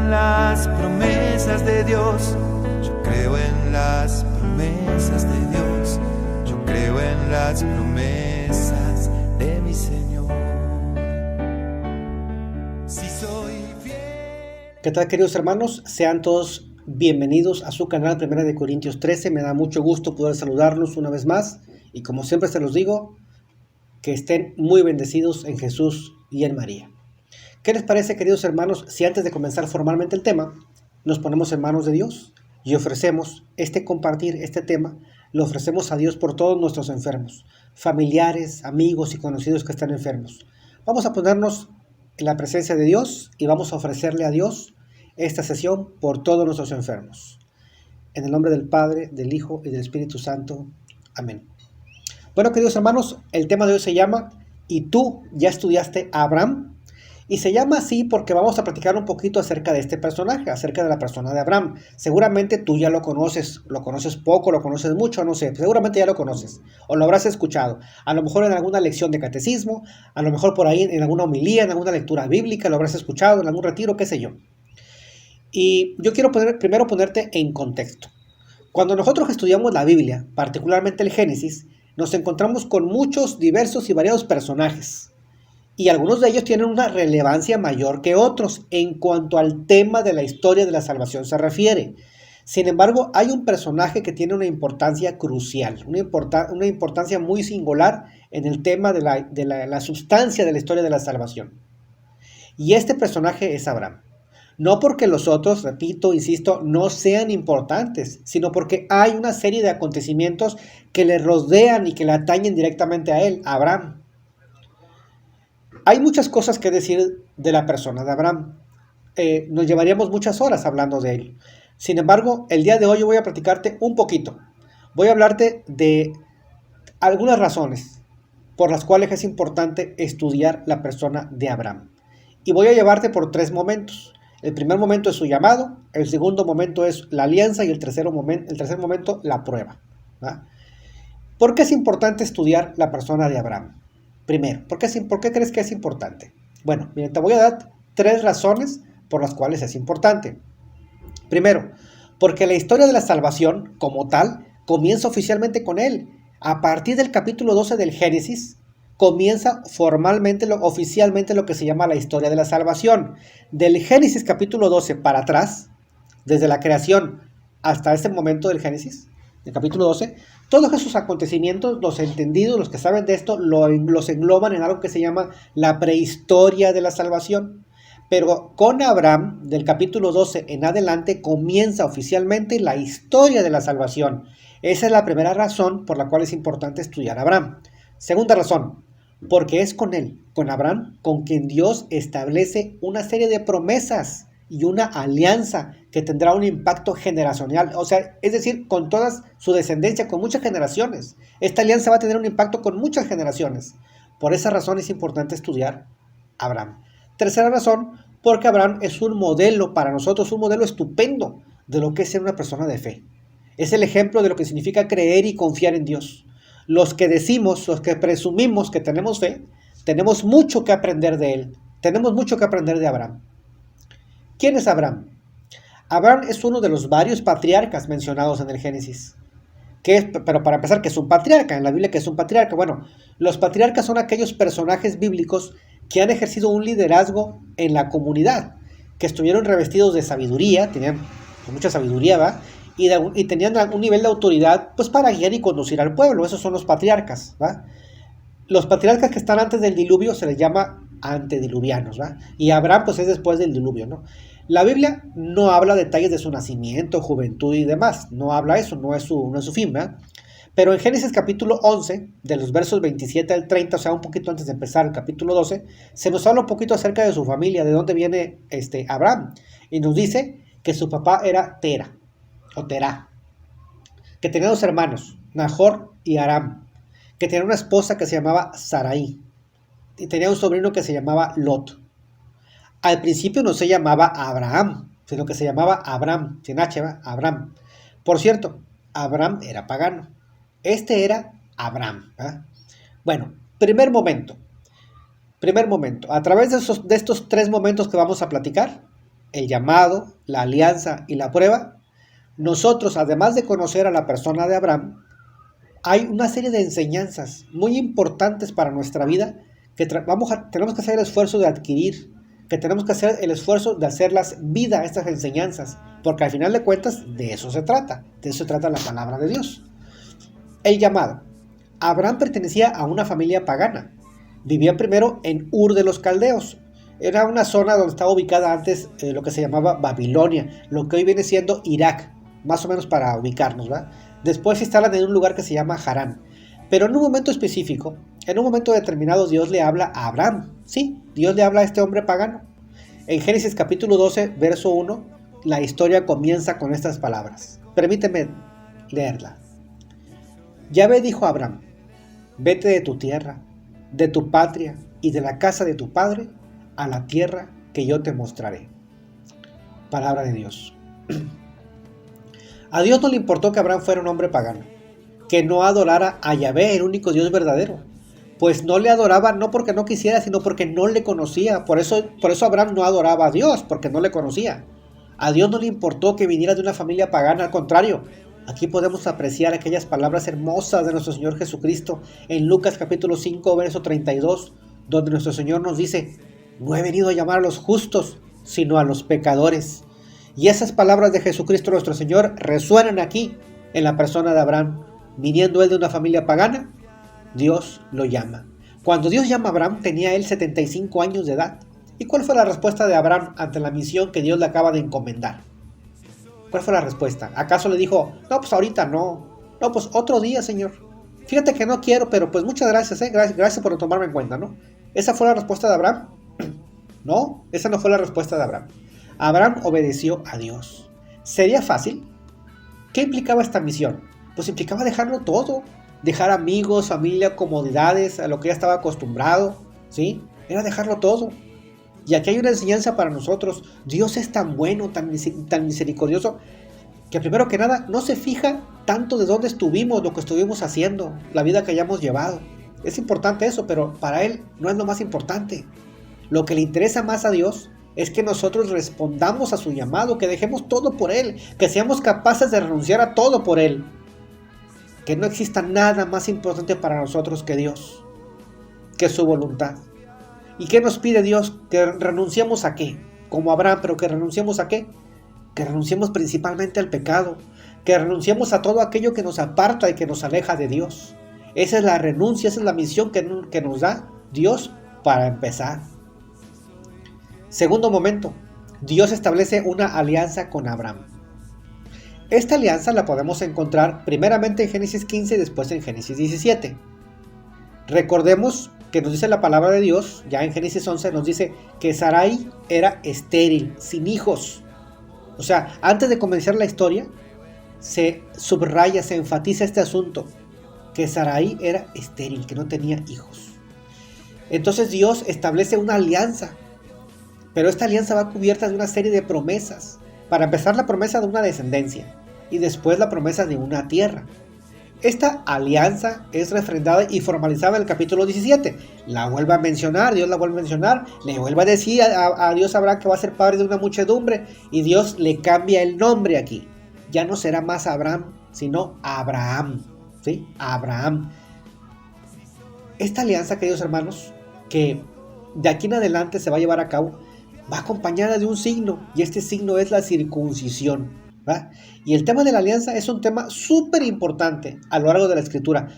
en las promesas de Dios. Yo creo en las promesas de Dios. Yo creo en las promesas de mi Señor. Si soy fiel. ¿Qué tal, queridos hermanos? Sean todos bienvenidos a su canal Primera de Corintios 13. Me da mucho gusto poder saludarlos una vez más. Y como siempre se los digo, que estén muy bendecidos en Jesús y en María. ¿Qué les parece, queridos hermanos, si antes de comenzar formalmente el tema, nos ponemos en manos de Dios y ofrecemos compartir este tema, lo ofrecemos a Dios por todos nuestros enfermos, familiares, amigos y conocidos que están enfermos? Vamos a ponernos en la presencia de Dios y vamos a ofrecerle a Dios esta sesión por todos nuestros enfermos. En el nombre del Padre, del Hijo y del Espíritu Santo. Amén. Bueno, queridos hermanos, el tema de hoy se llama ¿Y tú ya estudiaste a Abraham? Y se llama así porque vamos a platicar un poquito acerca de este personaje, acerca de la persona de Abraham. Seguramente tú ya lo conoces poco, lo conoces mucho, no sé, seguramente ya lo conoces o lo habrás escuchado. A lo mejor en alguna lección de catecismo, a lo mejor por ahí en alguna homilía, en alguna lectura bíblica, lo habrás escuchado, en algún retiro, qué sé yo. Y yo quiero primero ponerte en contexto. Cuando nosotros estudiamos la Biblia, particularmente el Génesis, nos encontramos con muchos diversos y variados personajes. Y algunos de ellos tienen una relevancia mayor que otros en cuanto al tema de la historia de la salvación se refiere. Sin embargo, hay un personaje que tiene una importancia crucial, una importancia muy singular en el tema de la sustancia de la historia de la salvación. Y este personaje es Abraham. No porque los otros, repito, insisto, no sean importantes, sino porque hay una serie de acontecimientos que le rodean y que le atañen directamente a él, a Abraham. Hay muchas cosas que decir de la persona de Abraham. Nos llevaríamos muchas horas hablando de él. Sin embargo, el día de hoy yo voy a platicarte un poquito. Voy a hablarte de algunas razones por las cuales es importante estudiar la persona de Abraham. Y voy a llevarte por 3 momentos. El primer momento es su llamado, el segundo momento es la alianza y el tercer momento la prueba. ¿Va? ¿Por qué es importante estudiar la persona de Abraham? Primero, ¿por qué crees que es importante? Bueno, miren, te voy a dar 3 razones por las cuales es importante. Primero, porque la historia de la salvación, como tal, comienza oficialmente con él. A partir del capítulo 12 del Génesis, comienza oficialmente lo que se llama la historia de la salvación. Del Génesis capítulo 12 para atrás, desde la creación hasta este momento del Génesis, del capítulo 12, todos esos acontecimientos, los entendidos, los que saben de esto, los engloban en algo que se llama la prehistoria de la salvación. Pero con Abraham, del capítulo 12 en adelante, comienza oficialmente la historia de la salvación. Esa es la primera razón por la cual es importante estudiar a Abraham. Segunda razón, porque es con él, con Abraham, con quien Dios establece una serie de promesas y una alianza que tendrá un impacto generacional, es decir, con toda su descendencia, con muchas generaciones. Esta alianza va a tener un impacto con muchas generaciones. Por esa razón es importante estudiar a Abraham. Tercera razón, porque Abraham es un modelo para nosotros, un modelo estupendo de lo que es ser una persona de fe. Es el ejemplo de lo que significa creer y confiar en Dios. Los que presumimos que tenemos fe, tenemos mucho que aprender de él. Tenemos mucho que aprender de Abraham. ¿Quién es Abraham? Abraham es uno de los varios patriarcas mencionados en el Génesis. Pero para empezar, ¿qué es un patriarca? En la Biblia, ¿qué es un patriarca? Bueno, los patriarcas son aquellos personajes bíblicos que han ejercido un liderazgo en la comunidad, que estuvieron revestidos de sabiduría, tenían mucha sabiduría, ¿va? Y tenían un nivel de autoridad pues para guiar y conducir al pueblo. Esos son los patriarcas, ¿va? Los patriarcas que están antes del diluvio se les llama antediluvianos, ¿va? Y Abraham pues es después del diluvio, ¿no? La Biblia no habla detalles de su nacimiento, juventud y demás, no habla eso, no es su fin, ¿va? Pero en Génesis capítulo 11, de los versos 27 al 30, o sea, un poquito antes de empezar el capítulo 12, se nos habla un poquito acerca de su familia, de dónde viene Abraham, y nos dice que su papá era Terah, que tenía 2 hermanos, Nahor y Aram, que tenía una esposa que se llamaba Sarai, y tenía un sobrino que se llamaba Lot. Al principio no se llamaba Abraham, sino que se llamaba Abram, sin H, ¿va? Abram. Por cierto, Abraham era pagano. Este era Abraham, ¿va? Bueno, primer momento. A través de estos 3 momentos que vamos a platicar, el llamado, la alianza y la prueba, nosotros, además de conocer a la persona de Abraham, hay una serie de enseñanzas muy importantes para nuestra vida que tenemos que hacer el esfuerzo de adquirir, que tenemos que hacer el esfuerzo de hacerlas vida, estas enseñanzas, porque al final de cuentas de eso se trata la palabra de Dios. El llamado. Abraham pertenecía a una familia pagana. Vivía primero en Ur de los Caldeos. Era una zona donde estaba ubicada antes lo que se llamaba Babilonia, lo que hoy viene siendo Irak, más o menos para ubicarnos, ¿verdad? Después se instalan en un lugar que se llama Harán. Pero en un momento específico, en un momento determinado, Dios le habla a Abraham. Sí, Dios le habla a este hombre pagano. En Génesis capítulo 12, verso 1, la historia comienza con estas palabras. Permíteme leerla. Yahvé dijo a Abraham, vete de tu tierra, de tu patria y de la casa de tu padre a la tierra que yo te mostraré. Palabra de Dios. A Dios no le importó que Abraham fuera un hombre pagano, que no adorara a Yahvé, el único Dios verdadero, pues no le adoraba no porque no quisiera, sino porque no le conocía. Por eso Abraham no adoraba a Dios, porque no le conocía. A Dios no le importó que viniera de una familia pagana, al contrario. Aquí podemos apreciar aquellas palabras hermosas de nuestro Señor Jesucristo en Lucas capítulo 5, verso 32, donde nuestro Señor nos dice, no he venido a llamar a los justos, sino a los pecadores. Y esas palabras de Jesucristo nuestro Señor resuenan aquí en la persona de Abraham. Viniendo él de una familia pagana, Dios lo llama. Cuando Dios llama a Abraham tenía él 75 años de edad. ¿Y cuál fue la respuesta de Abraham ante la misión que Dios le acaba de encomendar? ¿Cuál fue la respuesta? ¿Acaso le dijo, no, pues ahorita no? No, pues otro día, Señor. Fíjate que no quiero, pero pues muchas gracias, gracias por tomarme en cuenta, ¿no? ¿Esa fue la respuesta de Abraham? No, esa no fue la respuesta de Abraham. Abraham obedeció a Dios. ¿Sería fácil? ¿Qué implicaba esta misión? Pues implicaba dejarlo todo. Dejar amigos, familia, comodidades, a lo que ya estaba acostumbrado, ¿sí? Era dejarlo todo. Y aquí hay una enseñanza para nosotros. Dios es tan bueno, tan misericordioso, que primero que nada no se fija tanto de dónde estuvimos, lo que estuvimos haciendo, la vida que hayamos llevado. Es importante eso, pero para Él no es lo más importante. Lo que le interesa más a Dios es que nosotros respondamos a su llamado, que dejemos todo por Él, que seamos capaces de renunciar a todo por Él. Que no exista nada más importante para nosotros que Dios, que su voluntad. ¿Y qué nos pide Dios? Que renunciemos a qué, como Abraham, pero que renunciemos a qué, que renunciemos principalmente al pecado, que renunciemos a todo aquello que nos aparta y que nos aleja de Dios. Esa es la renuncia, esa es la misión que nos da Dios para empezar. Segundo momento, Dios establece una alianza con Abraham. Esta alianza la podemos encontrar primeramente en Génesis 15 y después en Génesis 17. Recordemos que nos dice la palabra de Dios, ya en Génesis 11 nos dice que Sarai era estéril, sin hijos. O sea, antes de comenzar la historia, se subraya, se enfatiza este asunto, que Sarai era estéril, que no tenía hijos. Entonces Dios establece una alianza, pero esta alianza va cubierta de una serie de promesas. Para empezar, la promesa de una descendencia y después la promesa de una tierra. Esta alianza es refrendada y formalizada en el capítulo 17. La vuelve a mencionar, Dios la vuelve a mencionar, le vuelve a decir a Dios Abraham que va a ser padre de una muchedumbre y Dios le cambia el nombre aquí. Ya no será más Abraham, sino Abraham. ¿Sí? Abraham. Esta alianza, queridos hermanos, que de aquí en adelante se va a llevar a cabo, va acompañada de un signo, y este signo es la circuncisión. ¿Va? Y el tema de la alianza es un tema súper importante a lo largo de la Escritura.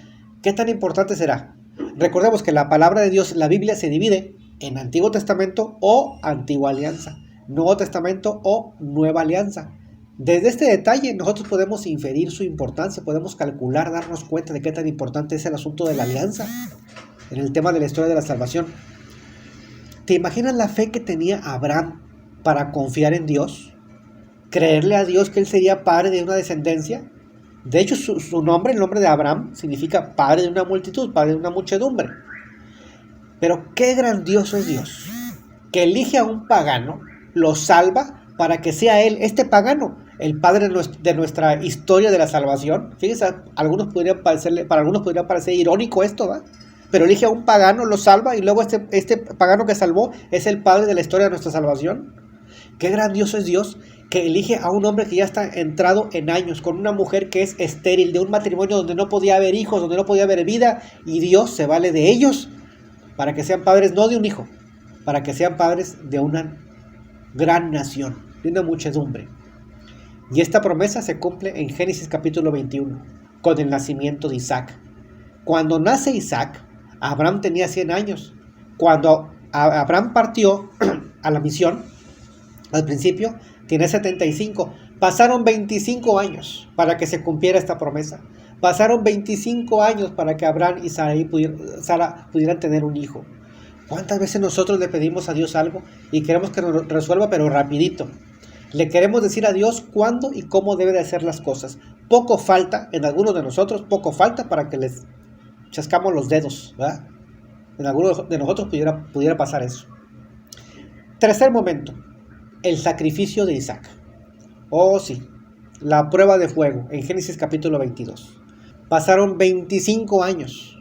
¿Qué tan importante será? Recordemos que la palabra de Dios, la Biblia, se divide en Antiguo Testamento o Antigua Alianza, Nuevo Testamento o Nueva Alianza. Desde este detalle nosotros podemos inferir su importancia, podemos calcular, darnos cuenta de qué tan importante es el asunto de la alianza en el tema de la historia de la salvación. ¿Te imaginas la fe que tenía Abraham para confiar en Dios? Creerle a Dios que él sería padre de una descendencia. De hecho, su nombre, el nombre de Abraham, significa padre de una multitud, padre de una muchedumbre. Pero qué grandioso es Dios, que elige a un pagano, lo salva para que sea él, este pagano, el padre de nuestra historia de la salvación. Fíjense, para algunos podría parecer irónico esto, ¿va? Pero elige a un pagano, lo salva y luego este pagano que salvó es el padre de la historia de nuestra salvación. Qué grandioso es Dios, que elige a un hombre que ya está entrado en años, con una mujer que es estéril, de un matrimonio donde no podía haber hijos, donde no podía haber vida, y Dios se vale de ellos para que sean padres no de un hijo, para que sean padres de una gran nación, de una muchedumbre. Y esta promesa se cumple en Génesis capítulo 21, con el nacimiento de Isaac. Cuando nace Isaac, Abraham tenía 100 años. Cuando Abraham partió a la misión, al principio, tiene 75. Pasaron 25 años para que se cumpliera esta promesa. Pasaron 25 años para que Abraham y Sara pudieran tener un hijo. ¿Cuántas veces nosotros le pedimos a Dios algo y queremos que nos resuelva, pero rapidito? Le queremos decir a Dios cuándo y cómo debe de hacer las cosas. Poco falta, en algunos de nosotros, poco falta para que les chascamos los dedos, ¿verdad? En algunos de nosotros pudiera pasar eso. Tercer momento. El sacrificio de Isaac. Oh sí, la prueba de fuego en Génesis capítulo 22. Pasaron 25 años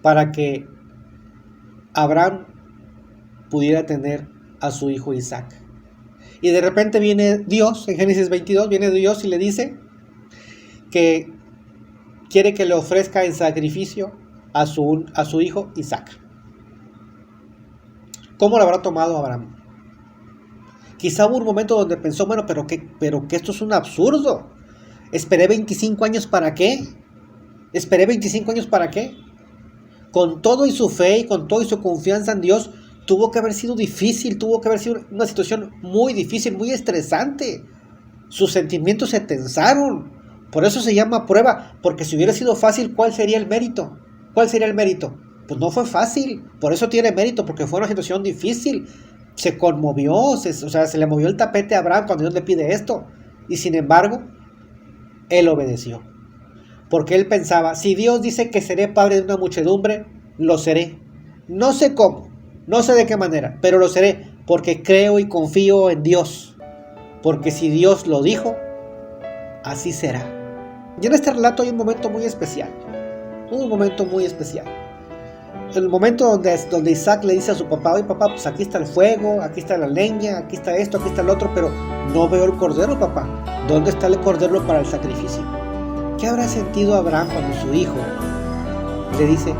para que Abraham pudiera tener a su hijo Isaac. Y de repente viene Dios, en Génesis 22, viene Dios y le dice que quiere que le ofrezca en sacrificio a su hijo Isaac. ¿Cómo lo habrá tomado Abraham? Quizá hubo un momento donde pensó, bueno, pero que esto es un absurdo. ¿Esperé 25 años para qué? ¿Esperé 25 años para qué? Con todo y su fe y con todo y su confianza en Dios, tuvo que haber sido difícil, tuvo que haber sido una situación muy difícil, muy estresante. Sus sentimientos se tensaron. Por eso se llama prueba, porque si hubiera sido fácil, ¿cuál sería el mérito? ¿Cuál sería el mérito? Pues no fue fácil, por eso tiene mérito, porque fue una situación difícil. Se conmovió, se le movió el tapete a Abraham cuando Dios le pide esto. Y sin embargo, él obedeció. Porque él pensaba, si Dios dice que seré padre de una muchedumbre, lo seré. No sé cómo, no sé de qué manera, pero lo seré, porque creo y confío en Dios. Porque si Dios lo dijo, así será. Y en este relato hay un momento muy especial. Un momento muy especial. El momento donde Isaac le dice a su papá, oye papá, pues aquí está el fuego, aquí está la leña, aquí está esto, aquí está el otro, pero no veo el cordero, papá. ¿Dónde está el cordero para el sacrificio? ¿Qué habrá sentido Abraham cuando su hijo le dice,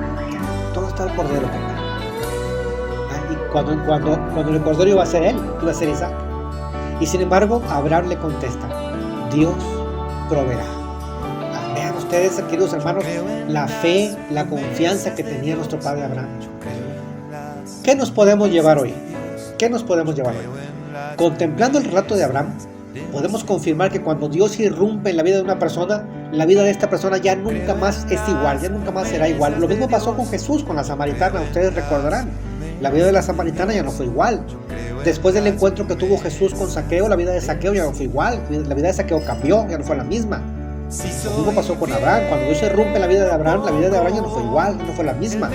¿dónde está el cordero, papá? Y cuando el cordero iba a ser él, iba a ser Isaac. Y sin embargo, Abraham le contesta, Dios proveerá. Vean ustedes, queridos hermanos, la fe, la confianza que tenía nuestro padre Abraham. ¿Qué nos podemos llevar hoy? ¿Qué nos podemos llevar hoy? Contemplando el relato de Abraham, podemos confirmar que cuando Dios irrumpe en la vida de una persona, la vida de esta persona ya nunca más es igual, ya nunca más será igual. Lo mismo pasó con Jesús, con la samaritana, ustedes recordarán. La vida de la samaritana ya no fue igual. Después del encuentro que tuvo Jesús con Zaqueo, la vida de Zaqueo ya no fue igual. La vida de Zaqueo cambió, ya no fue la misma. Lo mismo pasó con Abraham. Cuando Dios irrumpe en la vida de Abraham, la vida de Abraham ya no fue igual, ya no fue la misma.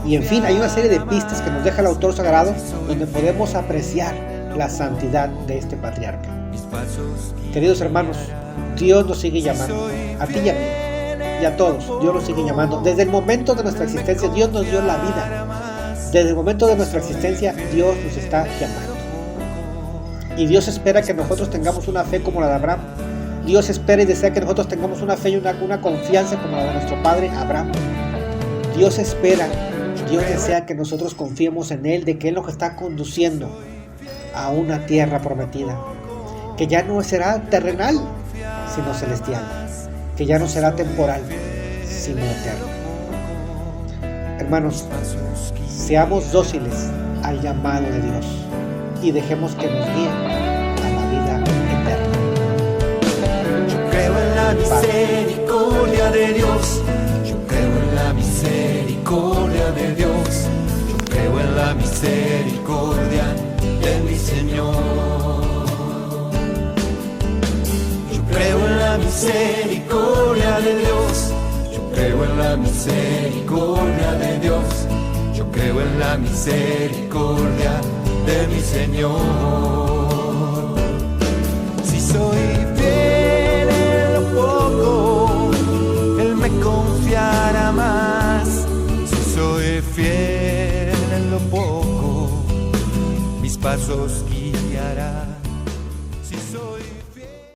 Y en fin, hay una serie de pistas que nos deja el autor sagrado donde podemos apreciar la santidad de este patriarca. Queridos hermanos, Dios nos sigue llamando, a ti y a mí, y a todos. Dios nos sigue llamando. Desde el momento de nuestra existencia, Dios nos dio la vida. Desde el momento de nuestra existencia, Dios nos está llamando. Y Dios espera que nosotros tengamos una fe como la de Abraham. Dios espera y desea que nosotros tengamos una fe y una confianza como la de nuestro padre Abraham. Dios espera, Dios desea que nosotros confiemos en Él, de que Él nos está conduciendo a una tierra prometida, que ya no será terrenal, sino celestial, que ya no será temporal, sino eterno. Hermanos, seamos dóciles al llamado de Dios y dejemos que nos guíe a la vida eterna. Yo creo en la misericordia de Dios. Yo creo en la misericordia de Dios. Yo creo en la misericordia de mi Señor. Yo creo en la misericordia de Dios. Yo creo en la misericordia de Dios. Yo creo en la misericordia de mi Señor. Si soy fiel en lo poco, Él me confiará más. Si soy fiel en lo poco, mis pasos guiará. fiel.